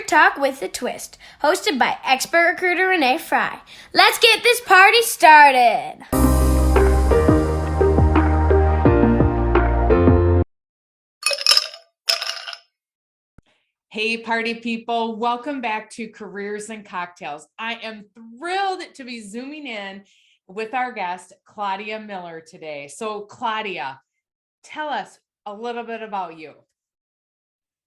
Career Talk with a Twist, hosted by expert recruiter Renee Frey. Let's get this party started. Hey, party people. Welcome back to Careers and Cocktails. I am thrilled to be zooming in with our guest, Claudia Miller, today. So, Claudia, tell us a little bit about you.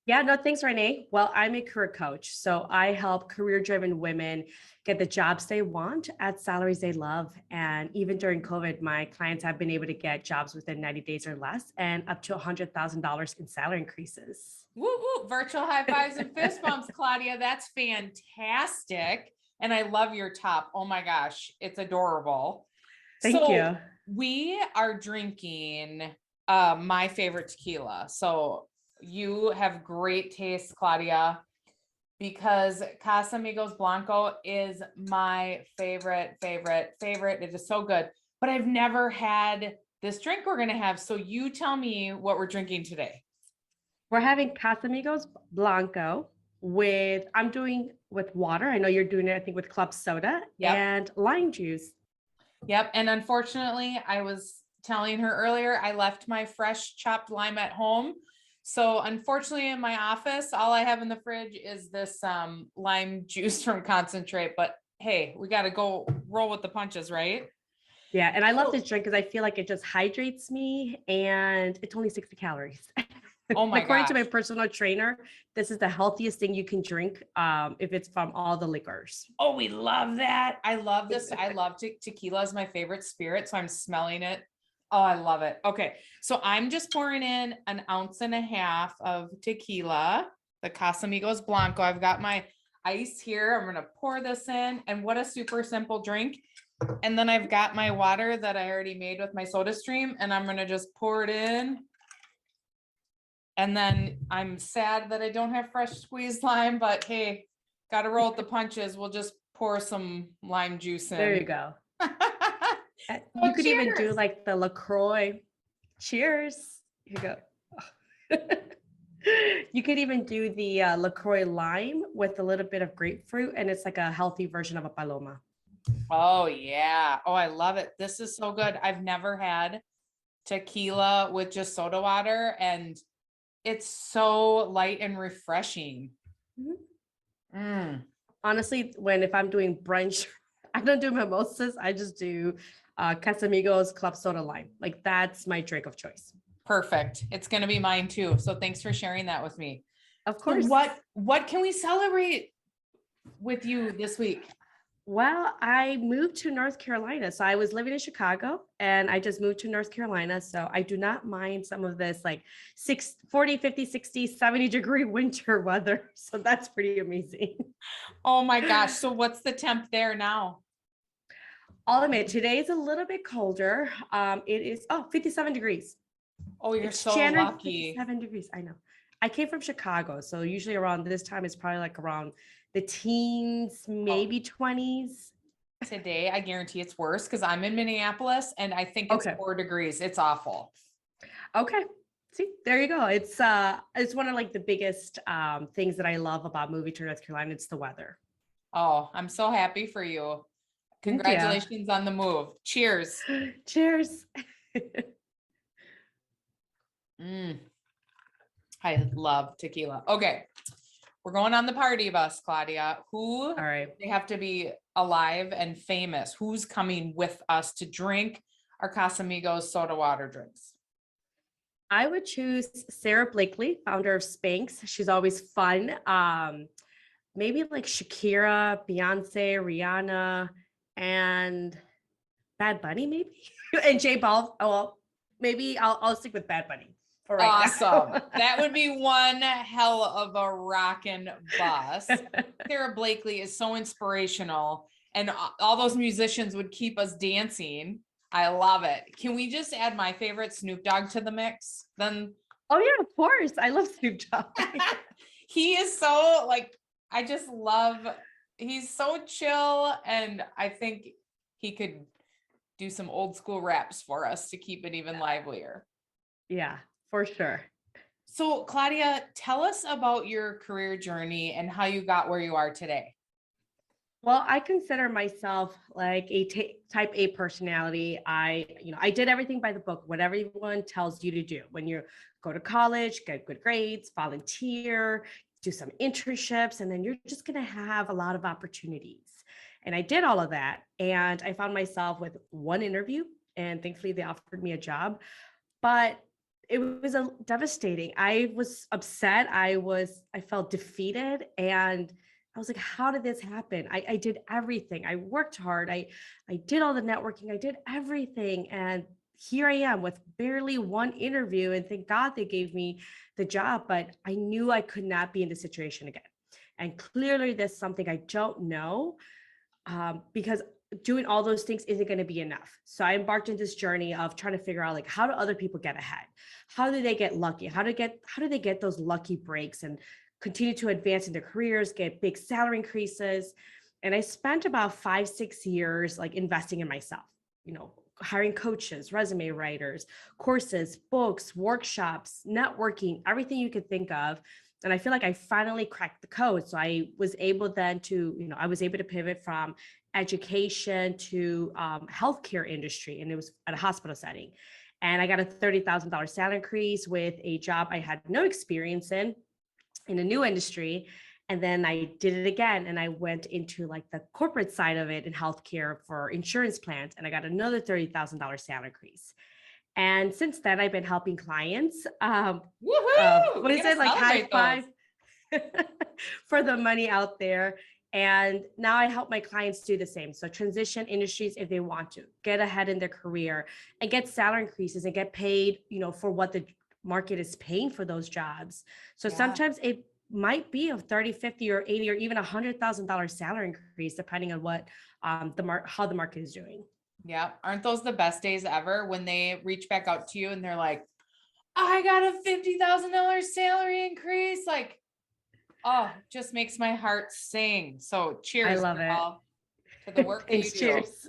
Yeah, no, thanks, Renee. Well, I'm a career coach. So I help career-driven women get the jobs they want at salaries they love. And even during COVID, my clients have been able to get jobs within 90 days or less and up to $100,000 in salary increases. Woo woo, virtual high fives and fist bumps, Claudia. That's fantastic. And I love your top. Oh my gosh, it's adorable. Thank you. We are drinking my favorite tequila. So you have great taste, Claudia, because Casamigos Blanco is my favorite. It is so good, but I've never had this drink we're going to have. So you tell me what we're drinking today. We're having Casamigos Blanco I'm doing with water. I know you're doing it, I think, with club soda and lime juice. Yep. And unfortunately, I was telling her earlier, I left my fresh chopped lime at home. So unfortunately in my office, all I have in the fridge is this lime juice from concentrate, but hey, we got to go roll with the punches, right? Yeah. And I love this drink because I feel like it just hydrates me and it's only 60 calories. Oh my According gosh. to my personal trainer, this is the healthiest thing you can drink if it's from all the liquors. Oh, we love that. I love this. I love tequila is my favorite spirit. So I'm smelling it. Oh, I love it. Okay. So I'm just pouring in 1.5 ounces of tequila, the Casamigos Blanco. I've got my ice here. I'm going to pour this in, and what a super simple drink. And then I've got my water that I already made with my soda stream, and I'm going to just pour it in. And then I'm sad that I don't have fresh squeezed lime, but hey, got to roll with the punches. We'll just pour some lime juice in. There you go. You could even do like the LaCroix. Cheers. Here you go. You could even do the LaCroix lime with a little bit of grapefruit, and it's like a healthy version of a Paloma. Oh, yeah. Oh, I love it. This is so good. I've never had tequila with just soda water, and it's so light and refreshing. Honestly, if I'm doing brunch, I don't do mimosas. I just do Casamigos Club Soda Lime. Like that's my drink of choice. Perfect. It's going to be mine too. So thanks for sharing that with me. Of course. So what can we celebrate with you this week? Well, I moved to North Carolina. So I was living in Chicago and I just moved to North Carolina. So I do not mind some of this like 40, 50, 60, 70 degree winter weather. So that's pretty amazing. Oh my gosh. So what's the temp there now? I'll admit today is a little bit colder. It is 57 degrees. Oh, you're it's so January, lucky. 57 degrees. I know. I came from Chicago. So usually around this time it's probably like around the teens, maybe 20s. Today, I guarantee it's worse because I'm in Minneapolis and I think it's 4 degrees. It's awful. Okay. See, there you go. It's one of like the biggest things that I love about moving to North Carolina. It's the weather. Oh, I'm so happy for you. Congratulations on the move. Cheers. Cheers. I love tequila. Okay. We're going on the party bus, Claudia. All right. They have to be alive and famous. Who's coming with us to drink our Casamigos soda water drinks? I would choose Sarah Blakely, founder of Spanx. She's always fun. Maybe like Shakira, Beyonce, Rihanna, and Bad Bunny, maybe. And J Balvin. Well, maybe I'll stick with Bad Bunny. Right awesome. That would be one hell of a rockin' bus. Sarah Blakely is so inspirational, and all those musicians would keep us dancing. I love it. Can we just add my favorite, Snoop Dogg, to the mix then? Oh yeah, of course. I love Snoop Dogg. He is so he's so chill, and I think he could do some old school raps for us to keep it even livelier. Yeah, for sure. So Claudia, tell us about your career journey and how you got where you are today. Well, I consider myself like a type A personality. I did everything by the book, what everyone tells you to do. When you go to college, get good grades, volunteer, do some internships, and then you're just going to have a lot of opportunities. And I did all of that. And I found myself with one interview, and thankfully they offered me a job. But it was a devastating. I was upset. I felt defeated, and I was like, how did this happen? I did everything. I worked hard. I did all the networking. I did everything. And here I am with barely one interview. And thank God they gave me the job, but I knew I could not be in this situation again. And clearly there's something I don't know, because doing all those things isn't going to be enough. So I embarked in this journey of trying to figure out, like, how do other people get ahead? How do they get lucky? How do they get those lucky breaks and continue to advance in their careers, get big salary increases? And I spent about 5-6 years like investing in myself, hiring coaches, resume writers, courses, books, workshops, networking, everything you could think of. And I feel like I finally cracked the code. So I was able then to, I was able to pivot from education to healthcare industry, and it was at a hospital setting. And I got a $30,000 salary increase with a job I had no experience in a new industry. And then I did it again, and I went into like the corporate side of it in healthcare for insurance plans, and I got another $30,000 salary increase. And since then, I've been helping clients. Woohoo! What is it, like high five for the money out there? And now I help my clients do the same. So transition industries if they want to get ahead in their career and get salary increases and get paid, for what the market is paying for those jobs. So sometimes it might be a 30, 50, or 80, or even $100,000 salary increase, depending on what how the market is doing. Yeah. Aren't those the best days ever when they reach back out to you and they're like, I got a $50,000 salary increase? Like, oh, just makes my heart sing. So cheers, I love girl, to the work that you do. Cheers.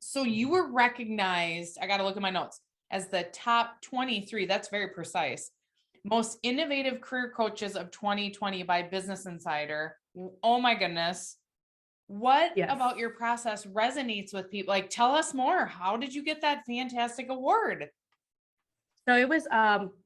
So you were recognized, I got to look at my notes, as the top 23, that's very precise, most innovative career coaches of 2020 by Business Insider. Oh my goodness. What about your process resonates with people? Like, tell us more. How did you get that fantastic award? So it was,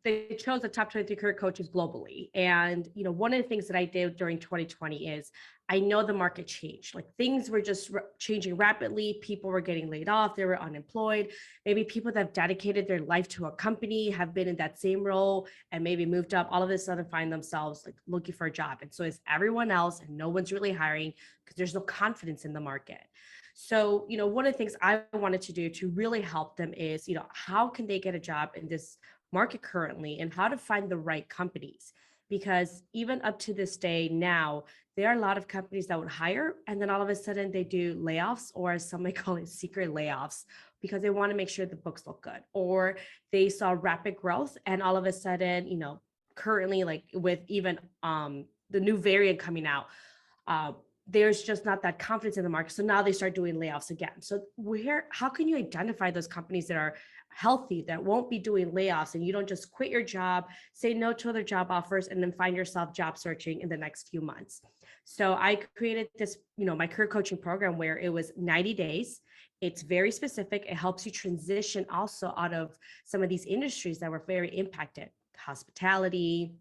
they chose the top 23 career coaches globally. And, one of the things that I did during 2020 is I know the market changed. Like, things were just changing rapidly. People were getting laid off. They were unemployed. Maybe people that have dedicated their life to a company have been in that same role and maybe moved up, all of a sudden find themselves like looking for a job. And so it's everyone else, and no one's really hiring because there's no confidence in the market. So, one of the things I wanted to do to really help them is, how can they get a job in this market currently, and how to find the right companies? Because even up to this day now, there are a lot of companies that would hire, and then all of a sudden they do layoffs, or as some might call it, secret layoffs, because they want to make sure the books look good, or they saw rapid growth, and all of a sudden, currently, like with even the new variant coming out, there's just not that confidence in the market. So now they start doing layoffs again. So how can you identify those companies that are healthy, that won't be doing layoffs, and you don't just quit your job, say no to other job offers, and then find yourself job searching in the next few months? So I created this, my career coaching program where it was 90 days. It's very specific. It helps you transition also out of some of these industries that were very impacted, hospitality,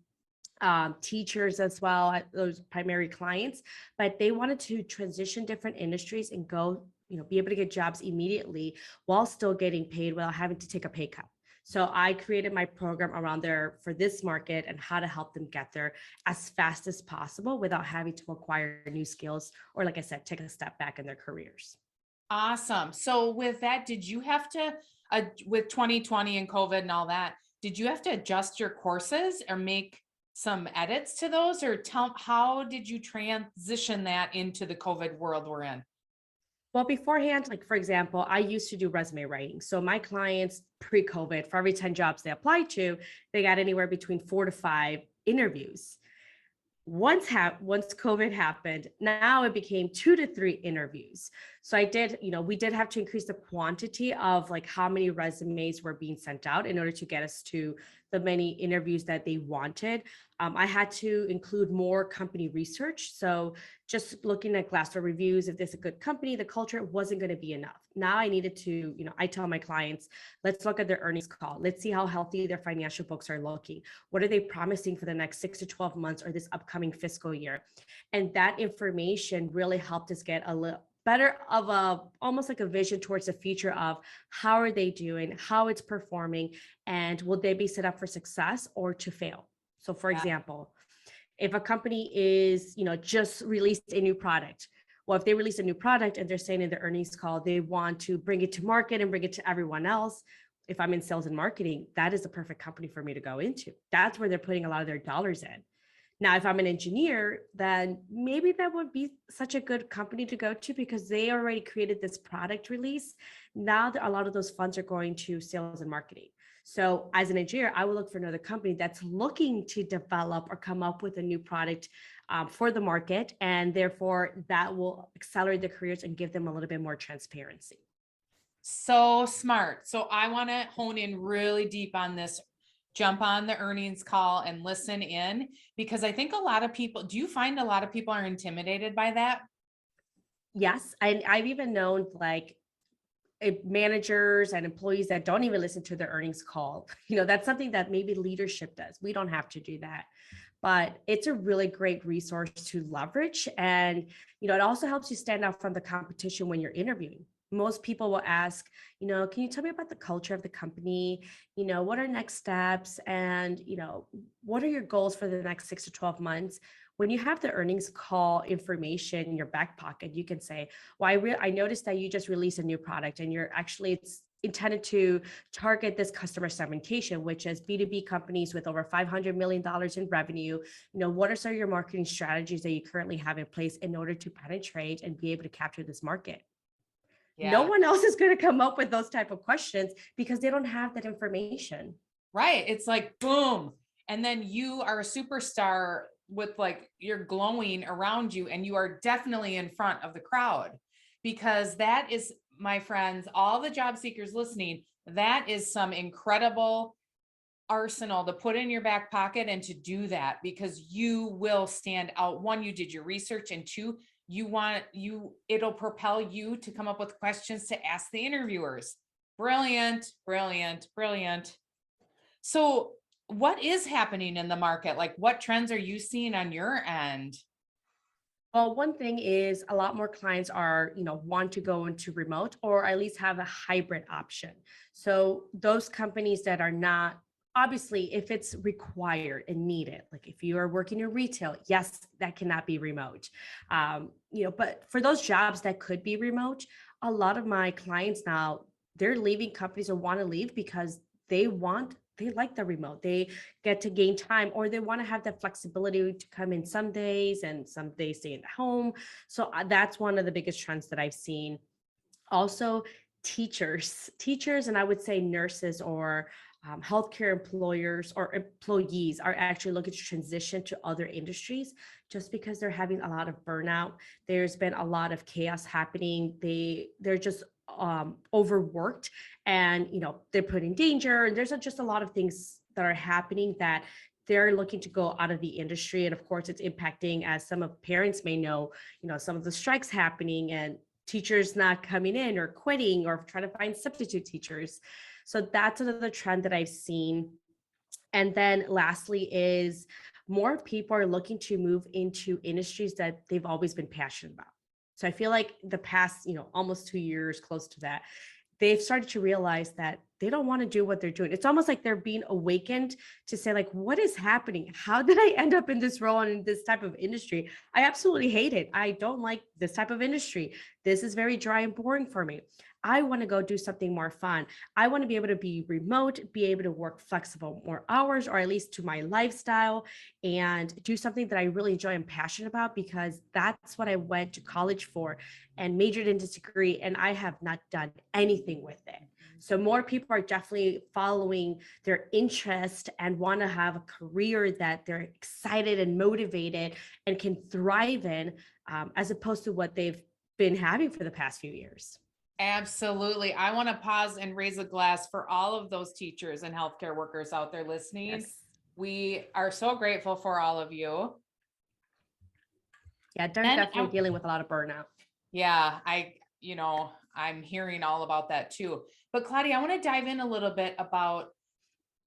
teachers as well, those primary clients, but they wanted to transition different industries and go, be able to get jobs immediately while still getting paid without having to take a pay cut. So I created my program around there for this market and how to help them get there as fast as possible without having to acquire new skills or, like I said, take a step back in their careers. Awesome. So with that, did you have to, with 2020 and COVID and all that, did you have to adjust your courses or make some edits to those, or how did you transition that into the COVID world we're in? Well, beforehand, like for example, I used to do resume writing. So my clients pre-COVID, for every 10 jobs they applied to, they got anywhere between 4 to 5 interviews. once COVID happened, now it became 2 to 3 interviews. So I did, we did have to increase the quantity of like how many resumes were being sent out in order to get us to the many interviews that they wanted. I had to include more company research. So just looking at Glassdoor reviews, if this is a good company, the culture wasn't going to be enough. Now I needed to, I tell my clients, let's look at their earnings call. Let's see how healthy their financial books are looking. What are they promising for the next 6 to 12 months or this upcoming fiscal year? And that information really helped us get a little better of almost like a vision towards the future of how are they doing, how it's performing, and will they be set up for success or to fail? So for example, if a company is, just released a new product, well, if they release a new product and they're saying in the earnings call, they want to bring it to market and bring it to everyone else. If I'm in sales and marketing, that is the perfect company for me to go into. That's where they're putting a lot of their dollars in. Now, if I'm an engineer, then maybe that would be such a good company to go to because they already created this product release. Now a lot of those funds are going to sales and marketing. So as an engineer, I will look for another company that's looking to develop or come up with a new product for the market. And therefore that will accelerate their careers and give them a little bit more transparency. So smart. So I want to hone in really deep on this. Jump on the earnings call and listen in, because I think a lot of people, do you find a lot of people are intimidated by that? Yes. I've even known like managers and employees that don't even listen to the earnings call. That's something that maybe leadership does. We don't have to do that, but it's a really great resource to leverage. And, it also helps you stand out from the competition when you're interviewing. Most people will ask, can you tell me about the culture of the company? What are next steps? And, what are your goals for the next 6 to 12 months? When you have the earnings call information in your back pocket, you can say, well, I noticed that you just released a new product and it's intended to target this customer segmentation, which is B2B companies with over $500 million in revenue. What are some of your marketing strategies that you currently have in place in order to penetrate and be able to capture this market? Yeah. No one else is going to come up with those type of questions because they don't have that information. Right. It's like, boom. And then you are a superstar with like, you're glowing around you and you are definitely in front of the crowd, because that is, my friends, all the job seekers listening, that is some incredible arsenal to put in your back pocket and to do that, because you will stand out. One, you did your research, and two, it'll propel you to come up with questions to ask the interviewers. Brilliant, brilliant, brilliant. So what is happening in the market? Like, what trends are you seeing on your end? Well, one thing is a lot more clients are, want to go into remote or at least have a hybrid option. So those companies that are not, obviously, if it's required and needed, like if you are working in retail, yes, that cannot be remote. But for those jobs that could be remote, a lot of my clients now, they're leaving companies or want to leave because they like the remote. They get to gain time, or they want to have that flexibility to come in some days and some days stay at home. So that's one of the biggest trends that I've seen. Also, teachers, and I would say nurses or healthcare employers or employees are actually looking to transition to other industries just because they're having a lot of burnout. There's been a lot of chaos happening. They're just overworked, and they're put in danger, and there's just a lot of things that are happening that they're looking to go out of the industry. And of course it's impacting, as some of parents may know, some of the strikes happening and teachers not coming in or quitting or trying to find substitute teachers. So that's another trend that I've seen. And then lastly is more people are looking to move into industries that they've always been passionate about. So I feel like the past, almost 2 years, close to that, they've started to realize that they don't want to do what they're doing. It's almost like they're being awakened to say, like, what is happening? How did I end up in this role and in this type of industry? I absolutely hate it. I don't like this type of industry. This is very dry and boring for me. I want to go do something more fun. I want to be able to be remote, be able to work flexible more hours, or at least to my lifestyle, and do something that I really enjoy and passionate about, because that's what I went to college for and majored in this degree, and I have not done anything with it. So more people are definitely following their interest and want to have a career that they're excited and motivated and can thrive in, as opposed to what they've been having for the past few years. Absolutely. I want to pause and raise a glass for all of those teachers and healthcare workers out there listening. Yes. We are so grateful for all of you. Yeah, they're Then definitely dealing with a lot of burnout. Yeah, I'm hearing all about that too. But Claudia, I want to dive in a little bit about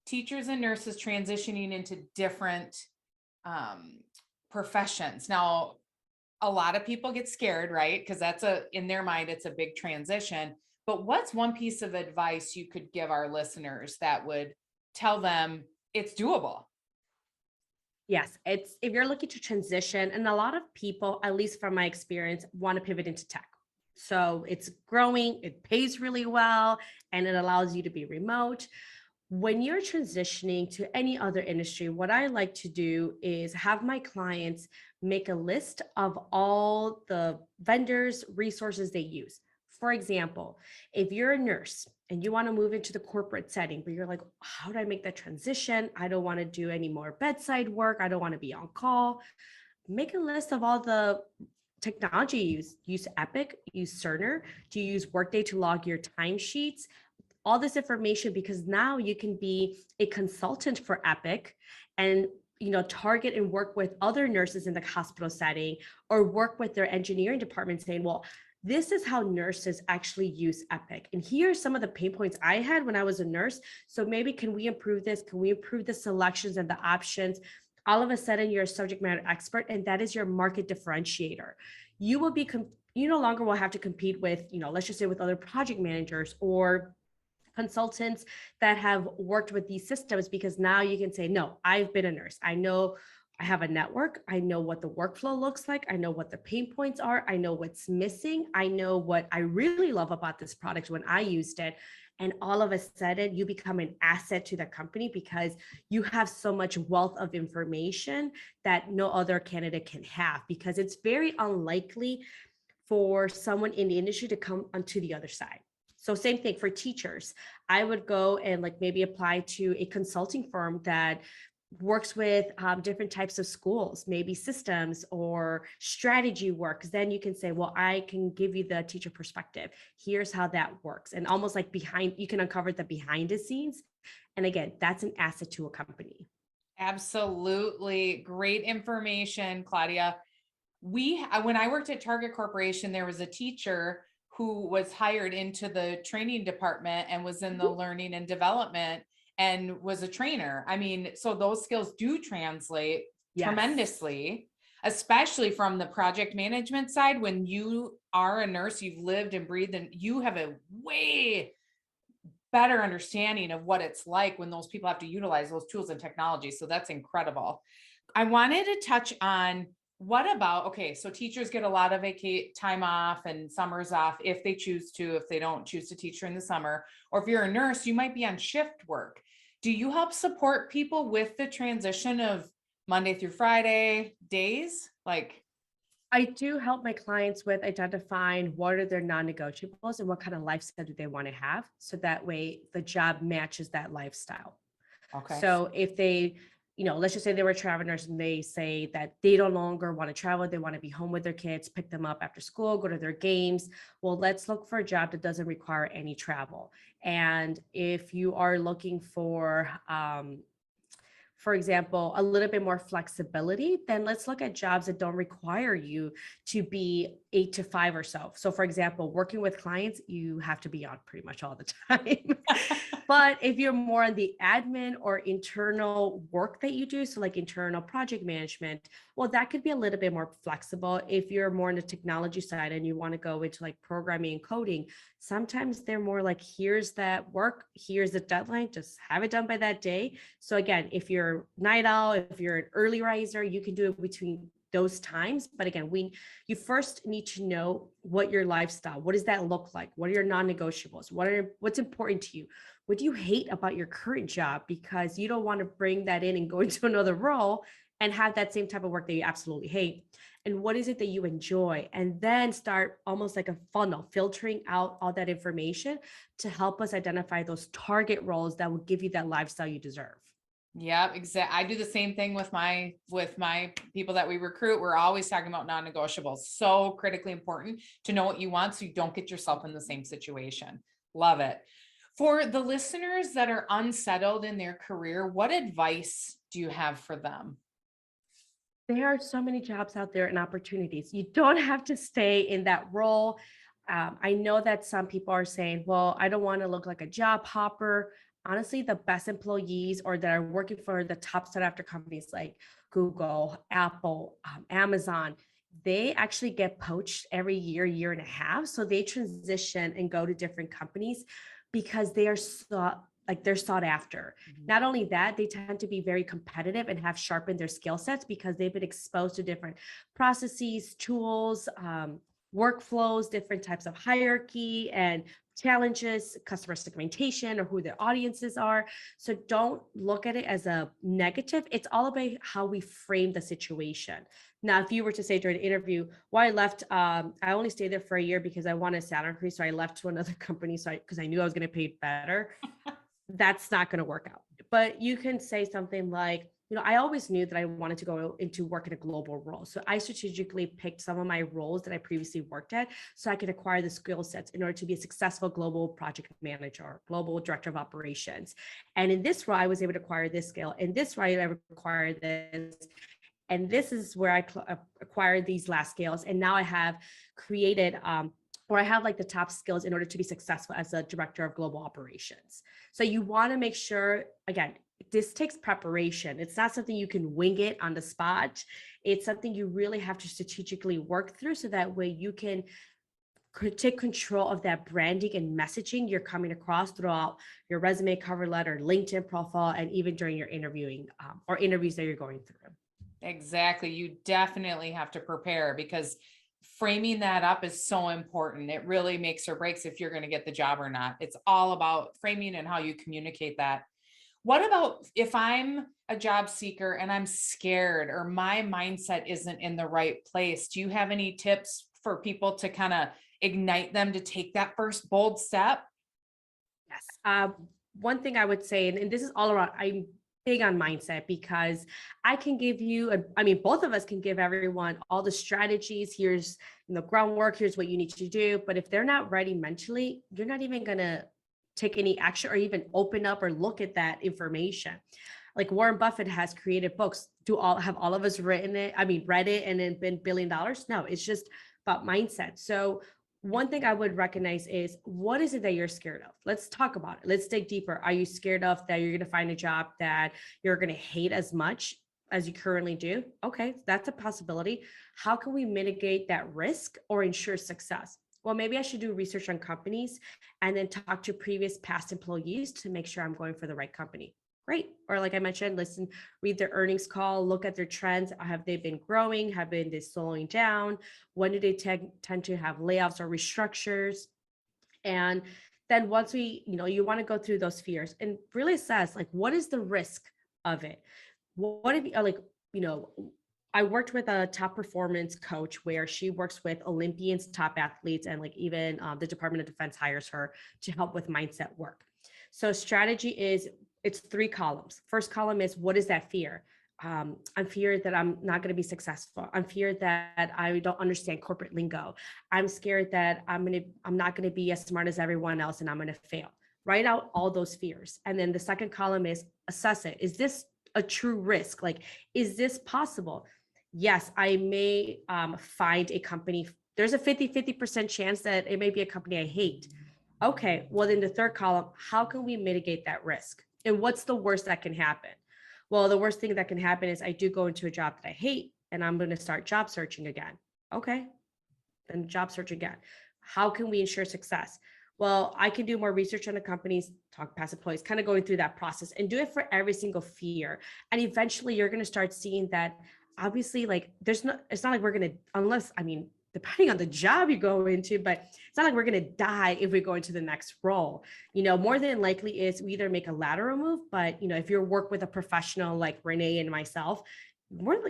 teachers and nurses transitioning into different professions. Now, a lot of people get scared, right? Because in their mind, it's a big transition. But what's one piece of advice you could give our listeners that would tell them it's doable? Yes, it's if you're looking to transition, and a lot of people, at least from my experience, want to pivot into tech. So it's growing, it pays really well, and it allows you to be remote. When you're transitioning to any other industry, what I like to do is have my clients make a list of all the vendors, resources they use. For example, if you're a nurse and you want to move into the corporate setting, but you're like, how do I make that transition? I don't want to do any more bedside work. I don't want to be on call. Make a list of all the technology you use. Use Epic, use Cerner. Do you use Workday to log your timesheets? All this information, because now you can be a consultant for Epic and target and work with other nurses in the hospital setting, or work with their engineering department saying, well, this is how nurses actually use Epic. And here are some of the pain points I had when I was a nurse. So maybe can we improve this? Can we improve the selections and the options? All of a sudden, you're a subject matter expert, and that is your market differentiator. You will be, you no longer will have to compete with, let's just say with other project managers or consultants that have worked with these systems, because now you can say, no, I've been a nurse. I know I have a network. I know what the workflow looks like. I know what the pain points are. I know what's missing. I know what I really love about this product when I used it. And all of a sudden you become an asset to the company because you have so much wealth of information that no other candidate can have, because it's very unlikely for someone in the industry to come onto the other side. So same thing for teachers. I would go and maybe apply to a consulting firm that works with different types of schools, maybe systems or strategy work. Because then you can say, well, I can give you the teacher perspective. Here's how that works. And almost like you can uncover the behind the scenes. And again, that's an asset to a company. Absolutely. Great information, Claudia. When I worked at Target Corporation, there was a teacher who was hired into the training department and was in the learning and development and was a trainer. I mean, so those skills do translate tremendously, especially from the project management side. When you are a nurse, you've lived and breathed, and you have a way better understanding of what it's like when those people have to utilize those tools and technology. So that's incredible. I wanted to touch on so teachers get a lot of time off and summers off if they choose to, if they don't choose to teach during the summer, or if you're a nurse, you might be on shift work. Do you help support people with the transition of Monday through Friday days? I do help my clients with identifying what are their non-negotiables and what kind of lifestyle do they want to have. So that way the job matches that lifestyle. Okay. So if they, let's just say they were travel nurse and they say that they no longer want to travel, they want to be home with their kids, pick them up after school, go to their games. Well, let's look for a job that doesn't require any travel. And if you are looking for example, a little bit more flexibility, then let's look at jobs that don't require you to be 8 to 5 or so. So for example, working with clients, you have to be on pretty much all the time. But if you're more on the admin or internal work that you do, so like internal project management, well, that could be a little bit more flexible. If you're more on the technology side and you want to go into like programming and coding, sometimes they're more like, here's that work, here's the deadline, just have it done by that day. So again, if you're night owl, if you're an early riser, you can do it between those times. But again, you first need to know what your lifestyle, what does that look like? What are your non-negotiables? What's important to you? What do you hate about your current job? Because you don't want to bring that in and go into another role and have that same type of work that you absolutely hate? And what is it that you enjoy? And then start almost like a funnel, filtering out all that information to help us identify those target roles that will give you that lifestyle you deserve. Yeah, exactly. I do the same thing with my people that we recruit. We're always talking about non-negotiables. So critically important to know what you want so you don't get yourself in the same situation. Love it. For the listeners that are unsettled in their career, what advice do you have for them? There are so many jobs out there and opportunities. You don't have to stay in that role. I know that some people are saying, well, I don't want to look like a job hopper. Honestly, the best employees or that are working for the top sought after companies like Google, Apple, Amazon, they actually get poached every year, year and a half. So they transition and go to different companies because they are they're sought after. Not only that, they tend to be very competitive and have sharpened their skill sets because they've been exposed to different processes, tools, workflows, different types of hierarchy and challenges, customer segmentation, or who their audiences are. So don't look at it as a negative. It's all about how we frame the situation. Now, if you were to say during the interview, why I left, I only stayed there for a year because I wanted a salary increase. So I left to another company. Because I knew I was going to pay better. That's not going to work out. But you can say something like, I always knew that I wanted to go into work in a global role. So I strategically picked some of my roles that I previously worked at so I could acquire the skill sets in order to be a successful global project manager, global director of operations. And in this role, I was able to acquire this skill. In this role, I required this. And this is where I acquired these last skills. And now I have created, or I have like the top skills in order to be successful as a director of global operations. So you want to make sure, again, this takes preparation. It's not something you can wing it on the spot. It's something you really have to strategically work through so that way you can take control of that branding and messaging you're coming across throughout your resume, cover letter, LinkedIn profile, and even during your interviewing or interviews that you're going through. Exactly. You definitely have to prepare because framing that up is so important. It really makes or breaks if you're going to get the job or not. It's all about framing and how you communicate that. What about if I'm a job seeker and I'm scared or my mindset isn't in the right place? Do you have any tips for people to kind of ignite them to take that first bold step? Yes. One thing I would say, and this is all around, I'm big on mindset because I can give you, both of us can give everyone all the strategies. Here's groundwork, here's what you need to do. But if they're not ready mentally, you're not even going to take any action or even open up or look at that information. Like Warren Buffett has created books. Have all of us read it and then been $1 billion? No, it's just about mindset. So one thing I would recognize is, what is it that you're scared of? Let's talk about it. Let's dig deeper. Are you scared of that you're going to find a job that you're going to hate as much as you currently do? Okay, that's a possibility. How can we mitigate that risk or ensure success? Well, maybe I should do research on companies and then talk to previous past employees to make sure I'm going for the right company. Great. Or like I mentioned, read their earnings call, look at their trends. Have they been growing? Have they been slowing down? When do they tend to have layoffs or restructures? And then once you want to go through those fears and really assess, like, what is the risk of it? What if I worked with a top performance coach where she works with Olympians, top athletes, and like even the Department of Defense hires her to help with mindset work. So strategy it's 3 columns. First column is, what is that fear? I'm feared that I'm not going to be successful. I'm feared that I don't understand corporate lingo. I'm scared that I'm not going to be as smart as everyone else and I'm going to fail. Write out all those fears. And then the second column is assess it. Is this a true risk? Like, is this possible? Yes, I may find a company. There's a 50% chance that it may be a company I hate. Okay, well, in the third column, how can we mitigate that risk? And what's the worst that can happen? Well, the worst thing that can happen is I do go into a job that I hate and I'm going to start job searching again. Okay, then job search again. How can we ensure success? Well, I can do more research on the companies, talk to past employees, kind of going through that process and do it for every single fear. And eventually you're going to start seeing that obviously, like, it's not like we're going to, depending on the job you go into, but it's not like we're going to die if we go into the next role. More than likely is we either make a lateral move, but if you work with a professional like Renee and myself,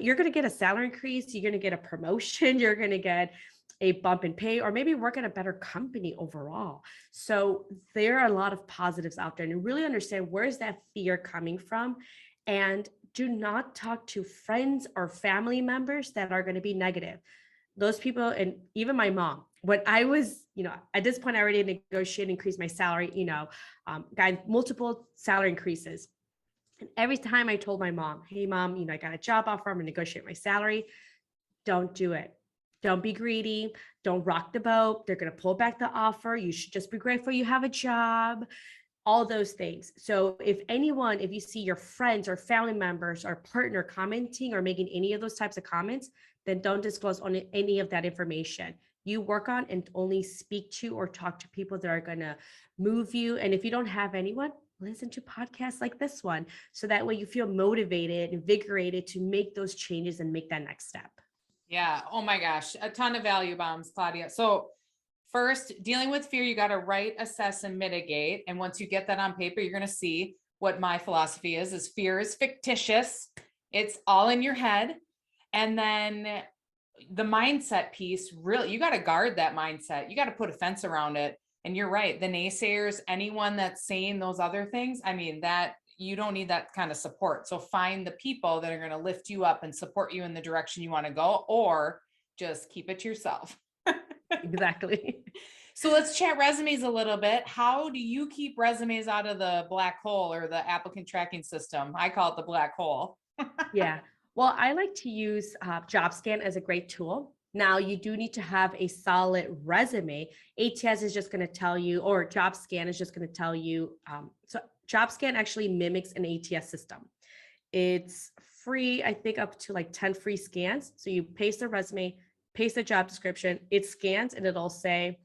you're going to get a salary increase, you're going to get a promotion, you're going to get a bump in pay, or maybe work at a better company overall. So there are a lot of positives out there, and really understand where is that fear coming from. And do not talk to friends or family members that are going to be negative. Those people, and even my mom, when I was, at this point, I already negotiated, increased my salary, got multiple salary increases. And every time I told my mom, hey, mom, I got a job offer, I'm going to negotiate my salary. Don't do it. Don't be greedy. Don't rock the boat. They're going to pull back the offer. You should just be grateful you have a job, all those things. So if you see your friends or family members or partner commenting or making any of those types of comments, then don't disclose on any of that information. You work on and only speak to or talk to people that are going to move you. And if you don't have anyone, listen to podcasts like this one. So that way you feel motivated, invigorated to make those changes and make that next step. Yeah. Oh my gosh. A ton of value bombs, Claudia. So first, dealing with fear, you got to write, assess, and mitigate. And once you get that on paper, you're going to see what my philosophy is fear is fictitious. It's all in your head. And then the mindset piece, really, you got to guard that mindset. You got to put a fence around it. And you're right. The naysayers, anyone that's saying those other things, I mean, that you don't need that kind of support. So find the people that are going to lift you up and support you in the direction you want to go, or just keep it to yourself. Exactly. So let's chat resumes a little bit. How do you keep resumes out of the black hole or the applicant tracking system? I call it the black hole. Yeah. Well, I like to use JobScan as a great tool. Now, you do need to have a solid resume. ATS is just going to tell you, or JobScan is just going to tell you. So JobScan actually mimics an ATS system. It's free, I think up to like 10 free scans. So you paste the resume, paste the job description, it scans, and it'll say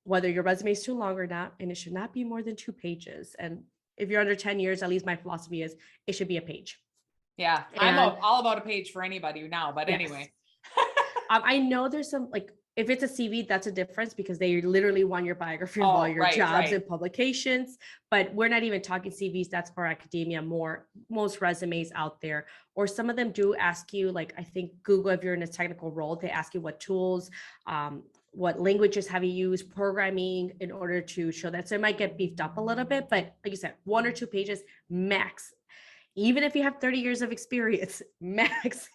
whether your resume is too long or not, and it should not be more than 2 pages. And if you're under 10 years, at least my philosophy is it should be a page. Yeah, I'm all about a page for anybody now, but yes. Anyway. I know there's some, like, if it's a CV, that's a difference because they literally want your biography of all your jobs and publications, but we're not even talking CVs. That's for academia, most resumes out there, or some of them do ask you, like, I think Google, if you're in a technical role, they ask you what tools, what languages have you used, programming, in order to show that. So it might get beefed up a little bit, but like you said, 1 or 2 pages max. Even if you have 30 years of experience, max.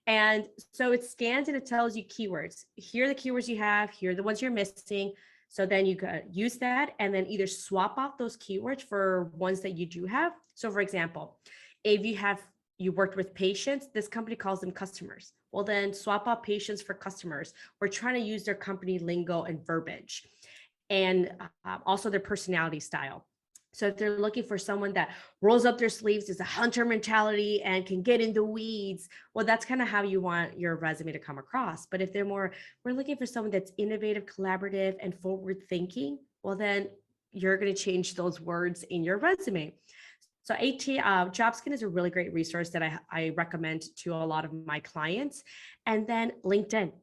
And so it scans and it tells you keywords. Here are the keywords you have, here are the ones you're missing. So then you can use that and then either swap out those keywords for ones that you do have. So for example, if you worked with patients, this company calls them customers. Well, then swap out patients for customers. We're trying to use their company lingo and verbiage, and also their personality style. So if they're looking for someone that rolls up their sleeves, is a hunter mentality and can get in the weeds, well, that's kind of how you want your resume to come across. But if we're looking for someone that's innovative, collaborative, and forward thinking, well, then you're going to change those words in your resume. So JobScan is a really great resource that I recommend to a lot of my clients. And then LinkedIn.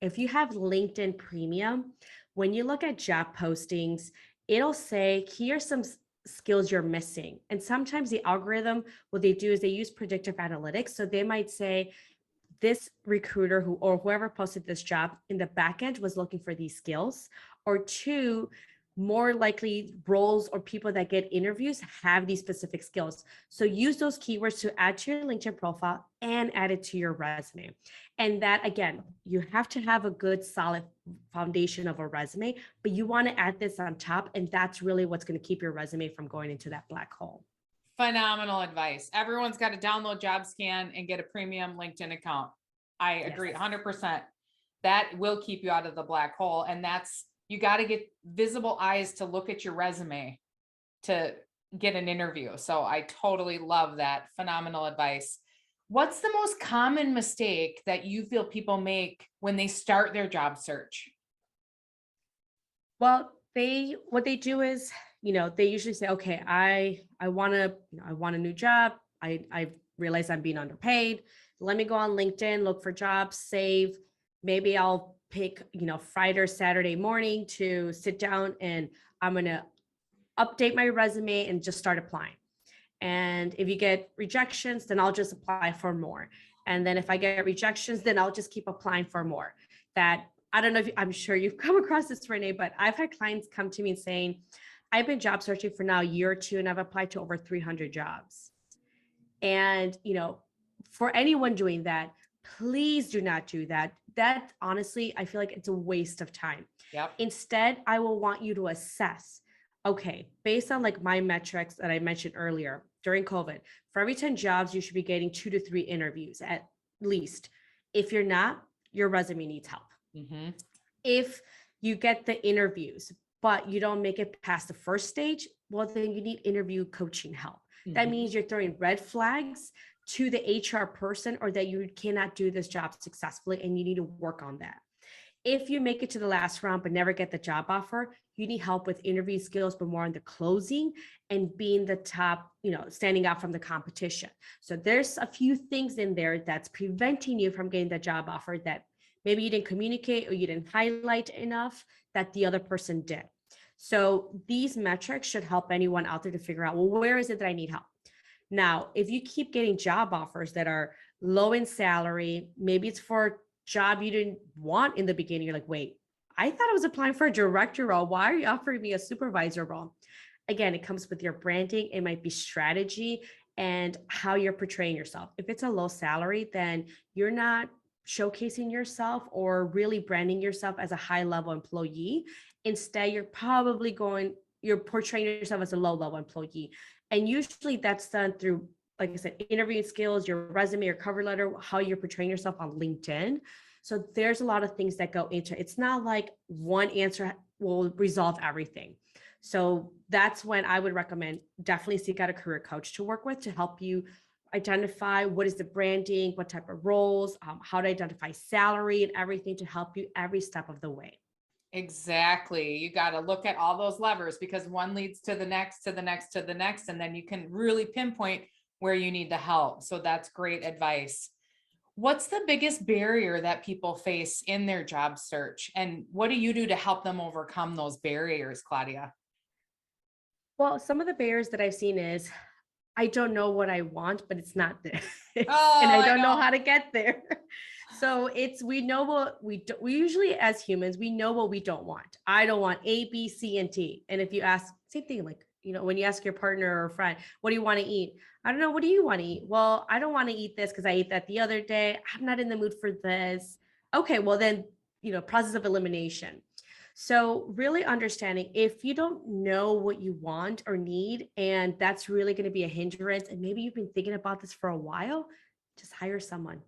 If you have LinkedIn Premium, when you look at job postings, it'll say, here's some skills you're missing. And sometimes the algorithm, what they do is they use predictive analytics. So they might say, this recruiter or whoever posted this job in the back end was looking for these skills, or 2, more likely roles or people that get interviews have these specific skills. So use those keywords to add to your LinkedIn profile and add it to your resume. And that, again, you have to have a good, solid foundation of a resume, but you want to add this on top. And that's really what's going to keep your resume from going into that black hole. Phenomenal advice. Everyone's got to download JobScan and get a premium LinkedIn account. I agree 100%. That will keep you out of the black hole. And you got to get visible eyes to look at your resume to get an interview. So I totally love that. Phenomenal advice. What's the most common mistake that you feel people make when they start their job search? Well, what they do is, they usually say, okay, I want a new job. I realize I'm being underpaid. Let me go on LinkedIn, look for jobs, save. Maybe I'll pick, Friday or Saturday morning to sit down and I'm going to update my resume and just start applying. And if you get rejections, then I'll just apply for more. And then if I get rejections, then I'll just keep applying for more. That I don't know if I'm sure you've come across this, Renee, but I've had clients come to me saying, I've been job searching for now a year or two, and I've applied to over 300 jobs. And, for anyone doing that, please do not do that. That honestly, I feel like it's a waste of time. Yep. Instead, I will want you to assess, okay, based on like my metrics that I mentioned earlier during COVID, for every 10 jobs, you should be getting 2 to 3 interviews at least. If you're not, your resume needs help. Mm-hmm. If you get the interviews, but you don't make it past the first stage, well, then you need interview coaching help. That means you're throwing red flags to the HR person, or that you cannot do this job successfully and you need to work on that. If you make it to the last round but never get the job offer, you need help with interview skills, but more on the closing and being the top, standing out from the competition. So there's a few things in there that's preventing you from getting the job offer that maybe you didn't communicate or you didn't highlight enough that the other person did. So these metrics should help anyone out there to figure out, well, where is it that I need help? Now, if you keep getting job offers that are low in salary, maybe it's for a job you didn't want in the beginning. You're like, wait, I thought I was applying for a director role. Why are you offering me a supervisor role? Again, it comes with your branding. It might be strategy and how you're portraying yourself. If it's a low salary, then you're not showcasing yourself or really branding yourself as a high level employee. Instead, you're portraying yourself as a low level employee. And usually that's done through, like I said, interviewing skills, your resume, your cover letter, how you're portraying yourself on LinkedIn. So there's a lot of things that go into it. It's not like one answer will resolve everything. So that's when I would recommend definitely seek out a career coach to work with to help you identify what is the branding, what type of roles, how to identify salary and everything to help you every step of the way. Exactly. You got to look at all those levers because one leads to the next, to the next, to the next, and then you can really pinpoint where you need the help. So that's great advice. What's the biggest barrier that people face in their job search? And what do you do to help them overcome those barriers, Claudia? Well, some of the barriers that I've seen is I don't know what I want, but it's not there. Oh, and I don't know how to get there. So we know what we usually as humans, we know what we don't want. I don't want A, B, C, and D. And if you ask, same thing, like, when you ask your partner or friend, what do you want to eat? I don't know. What do you want to eat? Well, I don't want to eat this because I ate that the other day. I'm not in the mood for this. Okay, well then, process of elimination. So really understanding if you don't know what you want or need, and that's really going to be a hindrance, and maybe you've been thinking about this for a while, just hire someone.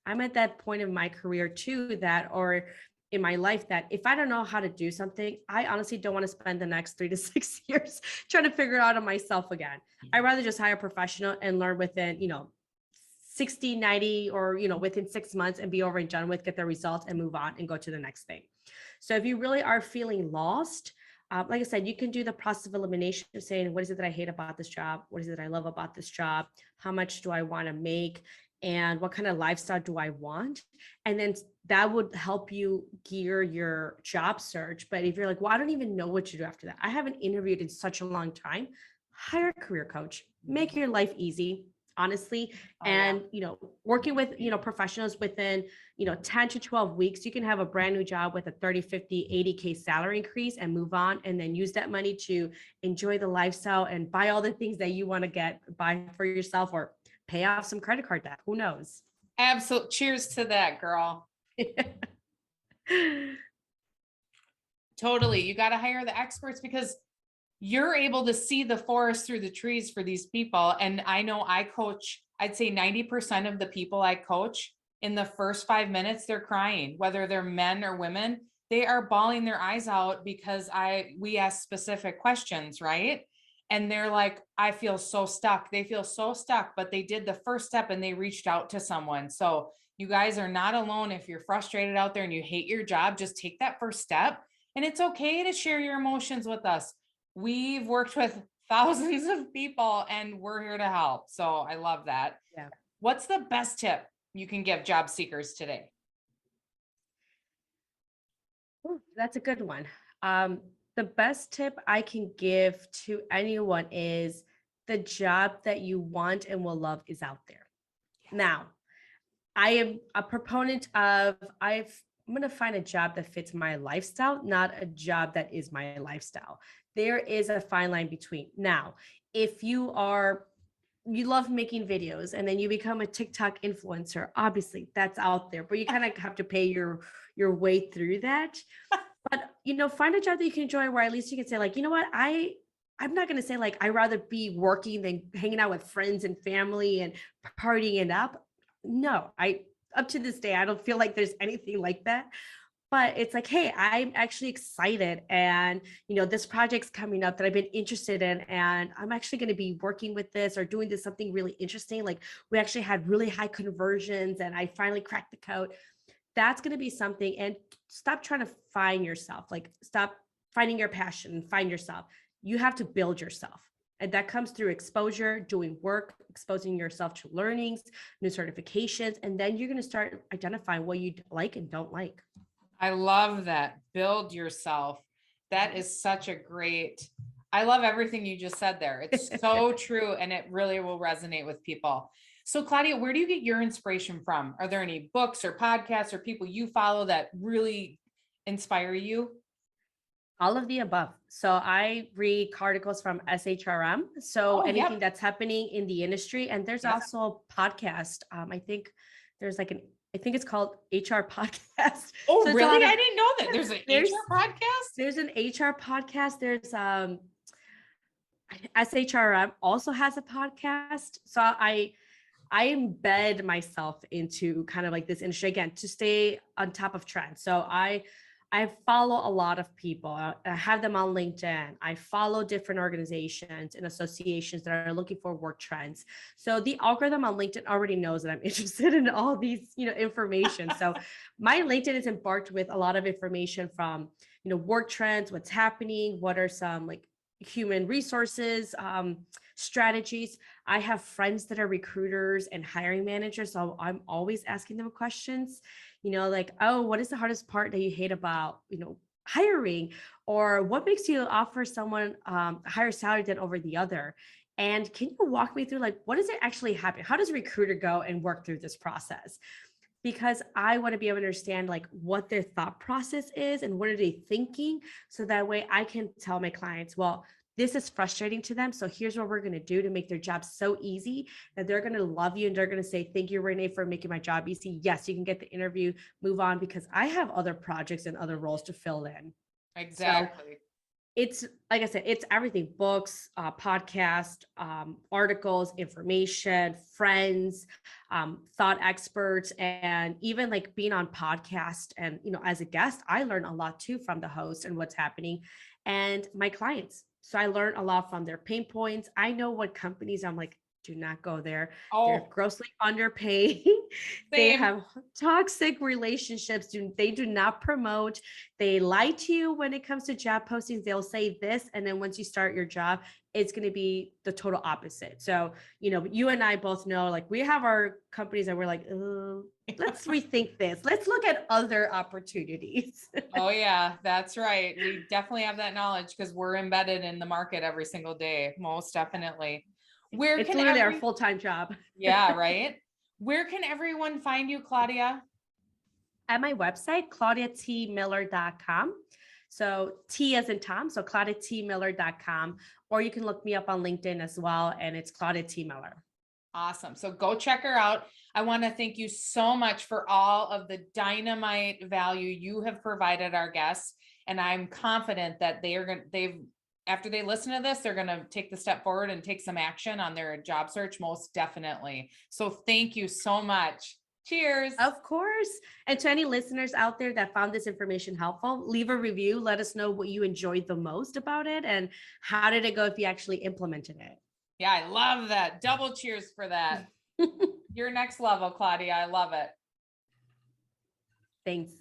I'm at that point in my career too, or in my life, that if I don't know how to do something, I honestly don't want to spend the next 3 to 6 years trying to figure it out on myself again. I'd rather just hire a professional and learn within, 60, 90, or, within 6 months and be over and done with, get the results and move on and go to the next thing. So if you really are feeling lost, like I said, you can do the process of elimination of saying, what is it that I hate about this job? What is it that I love about this job? How much do I want to make? And what kind of lifestyle do I want? And then that would help you gear your job search. But if you're like, well, I don't even know what to do after that, I haven't interviewed in such a long time, hire a career coach, make your life easy, honestly. Working with, professionals within, 10 to 12 weeks, you can have a brand new job with a 30, 50, 80K salary increase and move on, and then use that money to enjoy the lifestyle and buy all the things that you want to buy for yourself, or pay off some credit card debt. Who knows? Absolutely. Cheers to that, girl. Totally. You got to hire the experts because you're able to see the forest through the trees for these people. And I know I coach, I'd say 90% of the people I coach, in the first 5 minutes, they're crying, whether they're men or women, they are bawling their eyes out because we ask specific questions, right? And they're like, I feel so stuck. They feel so stuck, but they did the first step and they reached out to someone. So you guys are not alone. If you're frustrated out there and you hate your job, just take that first step. And it's okay to share your emotions with us. We've worked with thousands of people and we're here to help. So I love that. Yeah. What's the best tip you can give job seekers today? Ooh, that's a good one. The best tip I can give to anyone is the job that you want and will love is out there. Now, I am a proponent of I'm going to find a job that fits my lifestyle, not a job that is my lifestyle. There is a fine line between. Now, if you love making videos and then you become a TikTok influencer, obviously that's out there, but you kind of have to pay your way through that. But find a job that you can enjoy where at least you can say like, you know what, I'm not going to say like I'd rather be working than hanging out with friends and family and partying it up. No, up to this day, I don't feel like there's anything like that. But it's like, hey, I'm actually excited. And, this project's coming up that I've been interested in. And I'm actually going to be working with this or doing this something really interesting. Like we actually had really high conversions and I finally cracked the code. That's going to be something. And stop trying to find yourself. Like stop finding your passion and find yourself. You have to build yourself. And that comes through exposure, doing work, exposing yourself to learnings, new certifications. And then you're going to start identifying what you like and don't like. I love that. Build yourself. That is I love everything you just said there. It's so true. And it really will resonate with people. So Claudia, where do you get your inspiration from? Are there any books or podcasts or people you follow that really inspire you? All of the above. So I read articles from SHRM. So anything that's happening in the industry. And there's also a podcast. I think there's I think it's called HR podcast. Oh, so really? I didn't know that. There's an HR podcast? There's an HR podcast. There's SHRM also has a podcast. So I embed myself into kind of like this industry again to stay on top of trends. So I follow a lot of people. I have them on LinkedIn. I follow different organizations and associations that are looking for work trends. So the algorithm on LinkedIn already knows that I'm interested in all these, information. So my LinkedIn is embarked with a lot of information from, work trends, what's happening, what are some like human resources, strategies. I have friends that are recruiters and hiring managers. So I'm always asking them questions. Like, oh, what is the hardest part that you hate about, hiring? Or what makes you offer someone a higher salary than over the other? And can you walk me through like, what does it actually happen? How does a recruiter go and work through this process? Because I want to be able to understand like what their thought process is and what are they thinking. So that way I can tell my clients, well, this is frustrating to them. So here's what we're going to do to make their job so easy that they're going to love you. And they're going to say, thank you, Renee, for making my job easy. Yes, you can get the interview, move on, because I have other projects and other roles to fill in. Exactly. So it's like I said, it's everything, books, podcast, articles, information, friends, thought experts, and even like being on podcast. And, as a guest, I learn a lot too from the host and what's happening and my clients. So I learned a lot from their pain points. I know what companies I'm like, do not go there. They're grossly underpaid. They have toxic relationships. They do not promote. They lie to you when it comes to job postings. They'll say this. And then once you start your job, it's going to be the total opposite. So, you and I both know, like we have our companies that we're like, oh, let's rethink this. Let's look at other opportunities. Oh yeah, that's right. We definitely have that knowledge because we're embedded in the market every single day. Most definitely. It's literally our full-time job. Yeah, right. Where can everyone find you, Claudia? At my website, claudiatmiller.com. So T as in Tom, so claudiatmiller.com, or you can look me up on LinkedIn as well, and it's Claudia T. Miller. Awesome. So go check her out. I want to thank you so much for all of the dynamite value you have provided our guests. And I'm confident that after they listen to this, they're going to take the step forward and take some action on their job search, most definitely. So thank you so much. Cheers. Of course. And to any listeners out there that found this information helpful, leave a review. Let us know what you enjoyed the most about it and how did it go if you actually implemented it. Yeah, I love that. Double cheers for that. You're next level, Claudia. I love it. Thanks.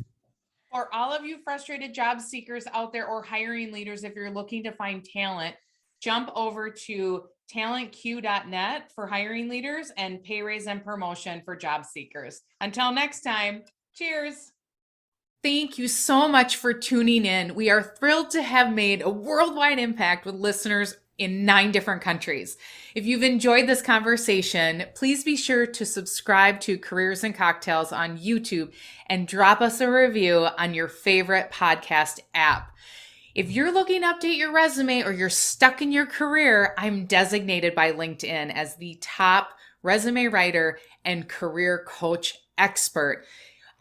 For all of you frustrated job seekers out there or hiring leaders, if you're looking to find talent, jump over to talentq.net for hiring leaders and pay raise and promotion for job seekers. Until next time, cheers. Thank you so much for tuning in. We are thrilled to have made a worldwide impact with listeners in 9 different countries. If you've enjoyed this conversation, please be sure to subscribe to Careers and Cocktails on YouTube and drop us a review on your favorite podcast app. If you're looking to update your resume or you're stuck in your career, I'm designated by LinkedIn as the top resume writer and career coach expert.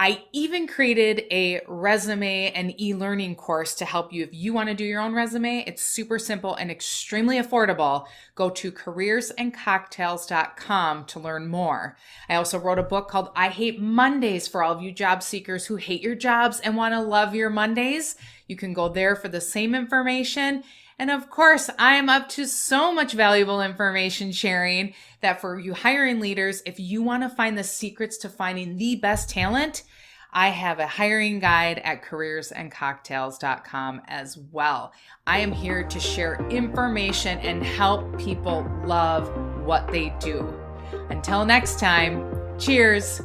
I even created a resume and e-learning course to help you if you want to do your own resume. It's super simple and extremely affordable. Go to careersandcocktails.com to learn more. I also wrote a book called I Hate Mondays for all of you job seekers who hate your jobs and want to love your Mondays. You can go there for the same information. And of course, I am up to so much valuable information sharing that for you hiring leaders, if you want to find the secrets to finding the best talent, I have a hiring guide at careersandcocktails.com as well. I am here to share information and help people love what they do. Until next time, cheers.